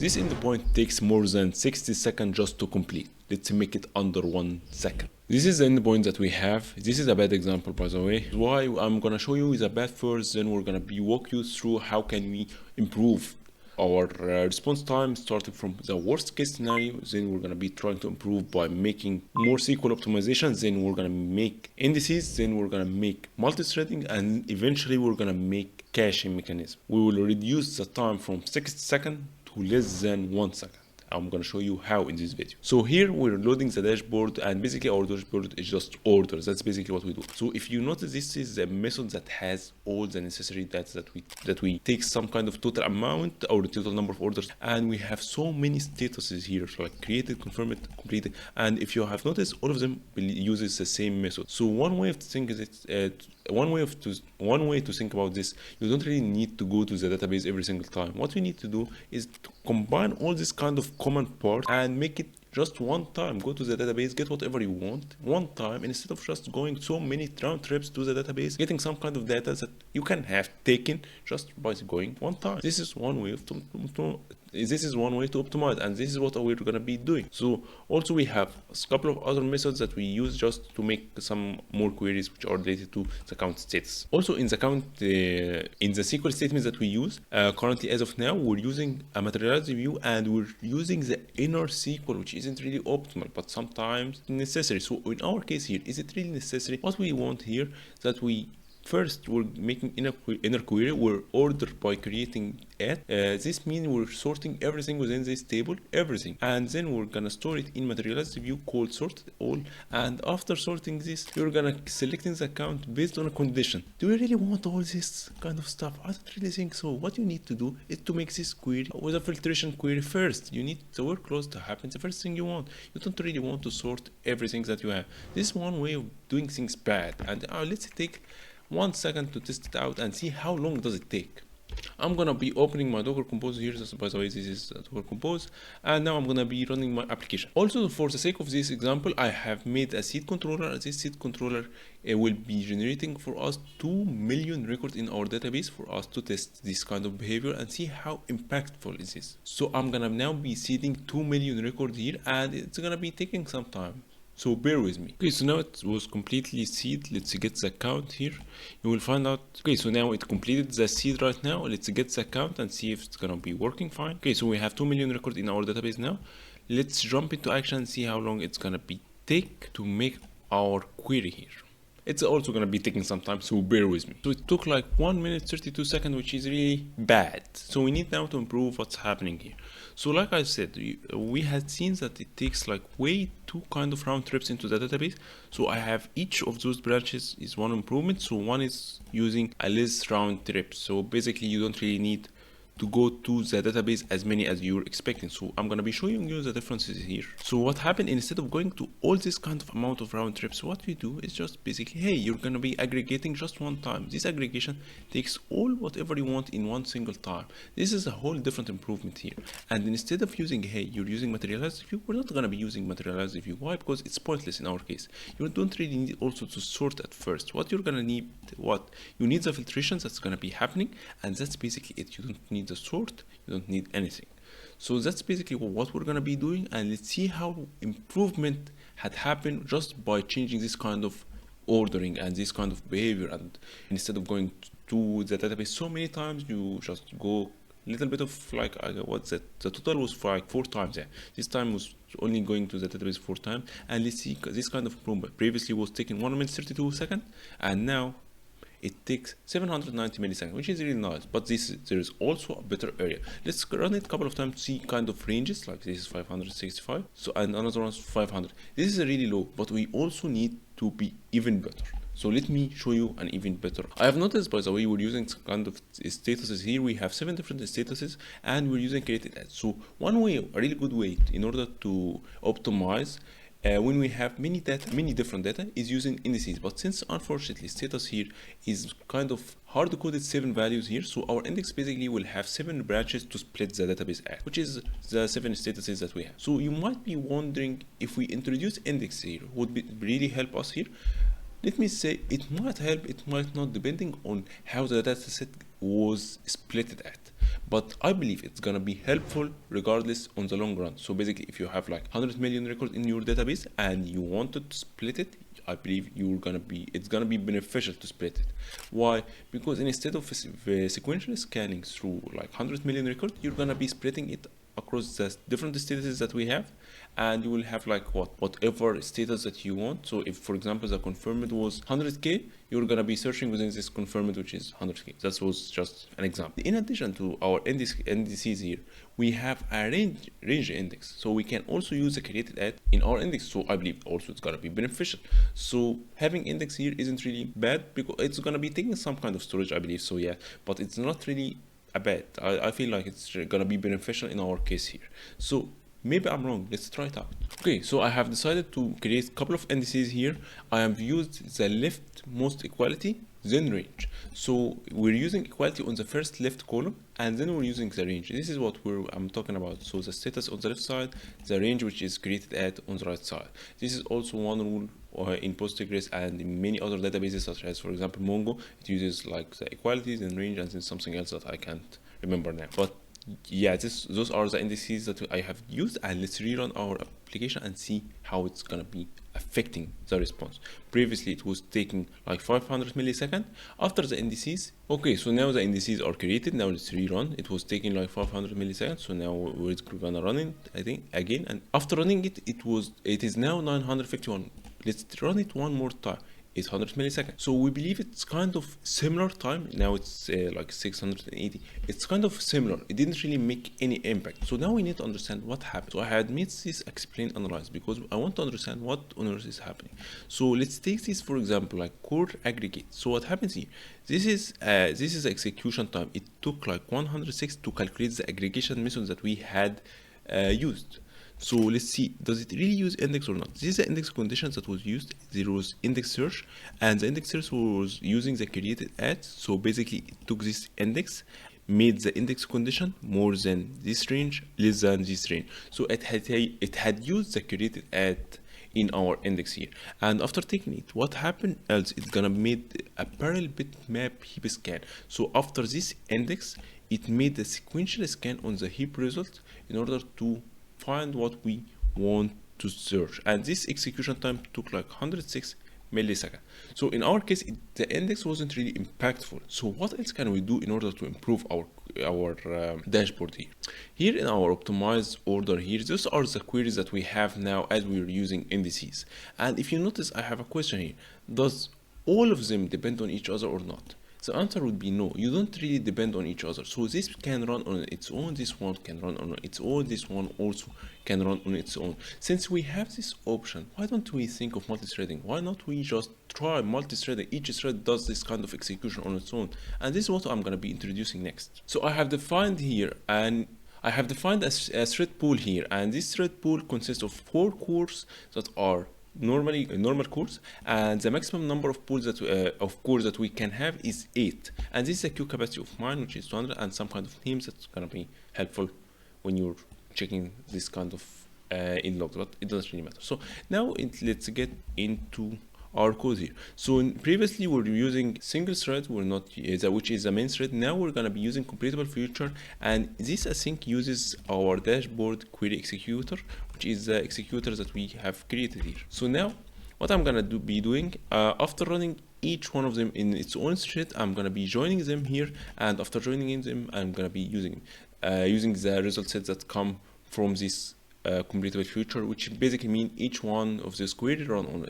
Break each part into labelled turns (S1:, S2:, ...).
S1: This endpoint takes more than 60 seconds just to complete. Let's make it under 1 second. This is the endpoint that we have. This is a bad example, by the way. Why I'm gonna show you is a bad first, then we're gonna walk you through how can we improve our response time, starting from the worst case scenario. Then we're gonna be trying to improve by making more SQL optimizations. Then we're gonna make indices. Then we're gonna make multi-threading, and eventually we're gonna make caching mechanism. We will reduce the time from 60 seconds to less than 1 second. I'm gonna show you how in this video. So here we're loading the dashboard, and basically our dashboard is just orders. That's basically what we do. So if you notice, this is a method that has all the necessary data that we take some kind of total amount or the total number of orders, and we have so many statuses here, so like created, confirmed, completed, and if you have noticed, all of them uses the same method. So one way of thinking is one way to think about this, you don't really need to go to the database every single time. What we need to do is to combine all this kind of common parts and make it just one time. Go to the database, get whatever you want one time, instead of just going so many round trips to the database, getting some kind of data that you can have taken just by going one time. This is one way to optimize, and this is what we're gonna be doing. So also we have a couple of other methods that we use just to make some more queries which are related to the count status. Also in the count in the SQL statements that we use currently, as of now, we're using a materialized view, and we're using the inner SQL, which isn't really optimal, but sometimes necessary. So in our case here, is it really necessary? What we want here is that first, we're making inner query. We're order by creating it. This means we're sorting everything within this table, everything, and then we're gonna store it in materialized view called sorted all. And after sorting this, you're gonna selecting the count based on a condition. Do we really want all this kind of stuff? I don't really think so. What you need to do is to make this query with a filtration query first. You need the workflows to happen. The first thing you want. You don't really want to sort everything that you have. This is one way of doing things bad. And let's take 1 second to test it out and see how long does it take. I'm gonna be opening my Docker Compose here. By the way, this is Docker Compose, and now I'm gonna be running my application. Also, for the sake of this example, I have made a seed controller. This seed controller will be generating for us 2 million records in our database for us to test this kind of behavior and see how impactful is this. So I'm gonna now be seeding 2 million records here, and it's gonna be taking some time. So bear with me. Okay, so now it was completely seed. Let's get the count here. You will find out. Okay, so now it completed the seed right now. Let's get the count and see if it's gonna be working fine. Okay, so we have 2 million records in our database now. Let's jump into action and see how long it's gonna be take to make our query here. It's also gonna be taking some time, so bear with me. So it took like 1 minute 32 seconds, which is really bad. So we need now to improve what's happening here. So like I said, we had seen that it takes like way too kind of round trips into the database. So I have each of those branches is one improvement. So one is using a less round trip. So basically you don't really need to go to the database as many as you're expecting. So I'm gonna be showing you the differences here. So what happened, instead of going to all this kind of amount of round trips, what we do is just basically, hey, you're gonna be aggregating just one time. This aggregation takes all whatever you want in one single time. This is a whole different improvement here. And instead of using, hey, you're using materialized view, we're not gonna be using materialized view. Why? Because it's pointless in our case. You don't really need also to sort at first. What you're gonna need, you need the filtrations that's gonna be happening, and that's basically it. You don't need the sort, you don't need anything. So that's basically what we're gonna be doing, and let's see how improvement had happened just by changing this kind of ordering and this kind of behavior. And instead of going to the database so many times, you just go little bit of like the total was like 4 times. Yeah, this time was only going to the database 4 times. And let's see this kind of improvement. Previously was taking 1 minute 32 seconds, and now it takes 790 milliseconds, which is really nice. But there is also a better area. Let's run it a couple of times to see kind of ranges. Like this is 565, so, and another one is 500. This is really low, but we also need to be even better. So let me show you an even better. I have noticed, by the way, we're using some kind of statuses here. We have 7 different statuses, and we're using created ads. So one way, a really good way in order to optimize when we have many different data, is using indices. But since unfortunately status here is kind of hard coded 7 values here, so our index basically will have 7 branches to split the database at, which is the 7 statuses that we have. So you might be wondering, if we introduce index here, would it really help us here? Let me say it might help, it might not, depending on how the data set was split at. but I believe it's gonna be helpful regardless on the long run. So basically, if you have like 100 million records in your database and you wanted to split it, I believe it's gonna be beneficial to split it. Why? Because instead of sequentially scanning through like 100 million records, you're gonna be splitting it across the different statuses that we have, and you will have like whatever status that you want. So if, for example, the confirmed was 100k, you're gonna be searching within this confirmed, which is 100k. That was just an example. In addition to our indices here, we have a range index, so we can also use the created at in our index. So I believe also it's gonna be beneficial. So having index here isn't really bad, because it's gonna be taking some kind of storage, I believe. So yeah, but it's not really a bad. I feel like it's gonna be beneficial in our case here. So maybe I'm wrong, let's try it out. Okay, so I have decided to create a couple of indices here. I have used the leftmost equality, then range. So we're using equality on the first left column, and then we're using the range. This is what I'm talking about. So the status on the left side, the range which is created at on the right side. This is also one rule in Postgres and in many other databases, such as, for example, Mongo. It uses like the equalities and range, and then something else that I can't remember now. But yeah, those are the indices that I have used, and let's rerun our application and see how it's gonna be affecting the response. Previously it was taking like 500 milliseconds after the indices. Okay, so now the indices are created. Now let's rerun. It was taking like 500 milliseconds, so now we're gonna run it, I think, again, and after running it, it is now 951. Let's run it one more time. 800 milliseconds. So we believe it's kind of similar time. Now it's like 680. It's kind of similar. It didn't really make any impact. So now we need to understand what happened. So I had made this explain analyze because I want to understand what on earth is happening. So let's take this, for example, like core aggregate. So what happens here? This is execution time. It took like 106 to calculate the aggregation method that we had used. So let's see, does it really use index or not? This is the index conditions that was used. There was index search, and the index search was using the created at. So basically it took this index, made the index condition more than this range, less than this range. So it had used the created at in our index here, and after taking it, what happened else? It's gonna made a parallel bitmap heap scan. So after this index, it made a sequential scan on the heap result in order to find what we want to search, and this execution time took like 106 milliseconds. So in our case, the index wasn't really impactful. So what else can we do in order to improve our dashboard here? Here in our optimized order here, those are the queries that we have now as we are using indices. And if you notice, I have a question here. Does all of them depend on each other or not? The answer would be no. You don't really depend on each other. So this can run on its own, this one can run on its own, this one also can run on its own. Since we have this option, why don't we think of multi-threading? Why not we just try multi-threading? Each thread does this kind of execution on its own. And this is what I'm going to be introducing next. So I have defined here, and I have defined a thread pool here, and this thread pool consists of 4 cores that are normally normal cores, and the maximum number of pools cores that we can have is 8, and this is the queue capacity of mine, which is 200, and some kind of names that's gonna be helpful when you're checking this kind of in logs, but it doesn't really matter. So now let's get into our code here. So previously we were using single thread, which is the main thread. Now we're gonna be using completable feature, and this async uses our dashboard query executor, which is the executor that we have created here. So now what I'm gonna be doing, after running each one of them in its own thread, I'm gonna be joining them here, and after joining them, I'm gonna be using the result sets that come from this completable feature, which basically mean each one of those queries run on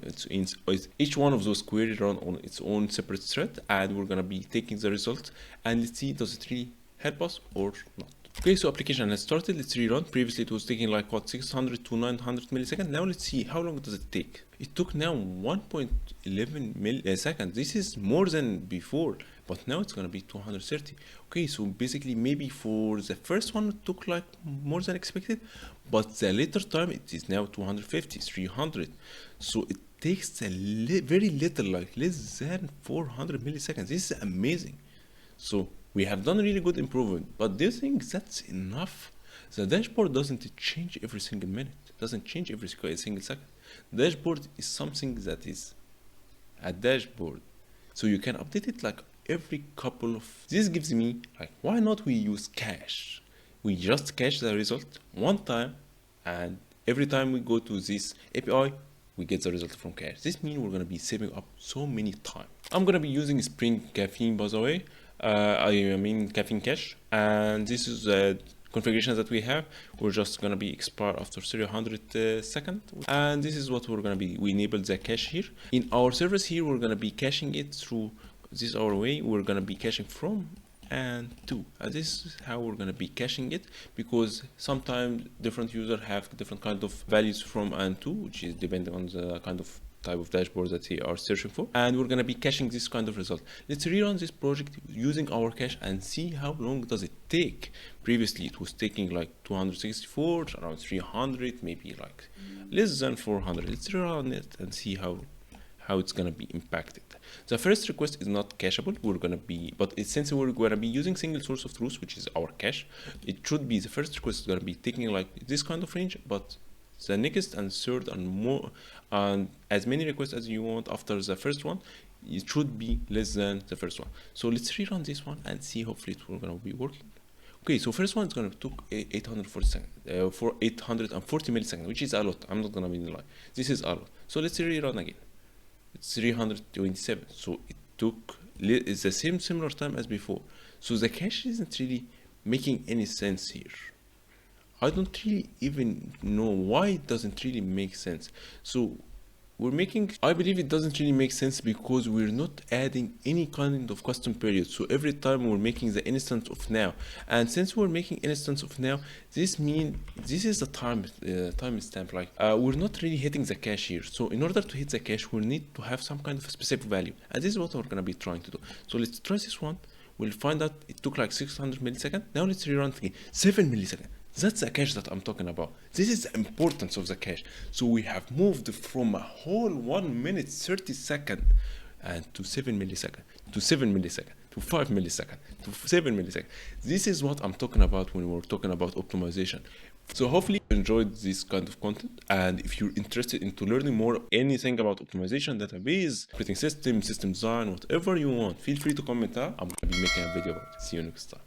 S1: its own separate thread, and we're gonna be taking the result and let's see, does it really help us or not. Okay, so application has started. Let's rerun. Previously it was taking like what, 600 to 900 milliseconds. Now let's see how long does it take. It took now 1.11 milliseconds. This is more than before, but now it's gonna be 230. Okay, so basically maybe for the first one it took like more than expected, but the later time it is now 250, 300. So it takes very little, like less than 400 milliseconds. This is amazing. So we have done really good improvement, but do you think that's enough? The dashboard doesn't change every single minute, doesn't change every single second. Dashboard is something that is a dashboard, so you can update it like every couple of, this gives me like, why not we use cache? We just cache the result one time, and every time we go to this API, we get the result from cache. This means we're gonna be saving up so many time. I'm gonna be using Spring Caffeine, by the way. I mean Caffeine Cache, and this is the configurations that we have. We're just gonna be expire after 300 seconds, and this is what we're gonna be. We enable the cache here in our service. Here we're gonna be caching it through this our way. We're gonna be caching from and to, and this is how we're gonna be caching it, because sometimes different users have different kind of values from and to, which is depending on the kind of type of dashboard that they are searching for, and we're gonna be caching this kind of result. Let's rerun this project using our cache and see how long does it take. Previously it was taking like 264, around 300, maybe like less than 400. Let's rerun it and see how it's gonna be impacted. The first request is not cacheable. We're gonna be, but since we're gonna be using single source of truth, which is our cache, it should be the first request is gonna be taking like this kind of range, but the next and third and more, and as many requests as you want after the first one, it should be less than the first one. So let's rerun this one and see. Hopefully it will gonna be working. Okay, so first one is gonna took 840 seconds, for 840 milliseconds, which is a lot. I'm not gonna be lie. This is a lot. So let's rerun again. It's 327. So it took, it's the similar time as before. So the cache isn't really making any sense here. I don't really even know why it doesn't really make sense. So we're making, I believe it doesn't really make sense because we're not adding any kind of custom period. So every time we're making the instance of now, and since we're making instance of now, this means this is the time timestamp. Like we're not really hitting the cache here. So in order to hit the cache, we need to have some kind of a specific value, and this is what we're gonna be trying to do. So let's try this one. We'll find out it took like 600 milliseconds. Now let's rerun again. 7 milliseconds. That's the cache that I'm talking about. This is the importance of the cache. So we have moved from a whole 1 minute 30 seconds and to 7 milliseconds, to 7 milliseconds, to 5 milliseconds, to 7 milliseconds. This is what I'm talking about when we're talking about optimization. So hopefully you enjoyed this kind of content, and if you're interested into learning more anything about optimization, database, operating system, system design, whatever you want, feel free to comment down. I'm gonna be making a video about it. See you next time.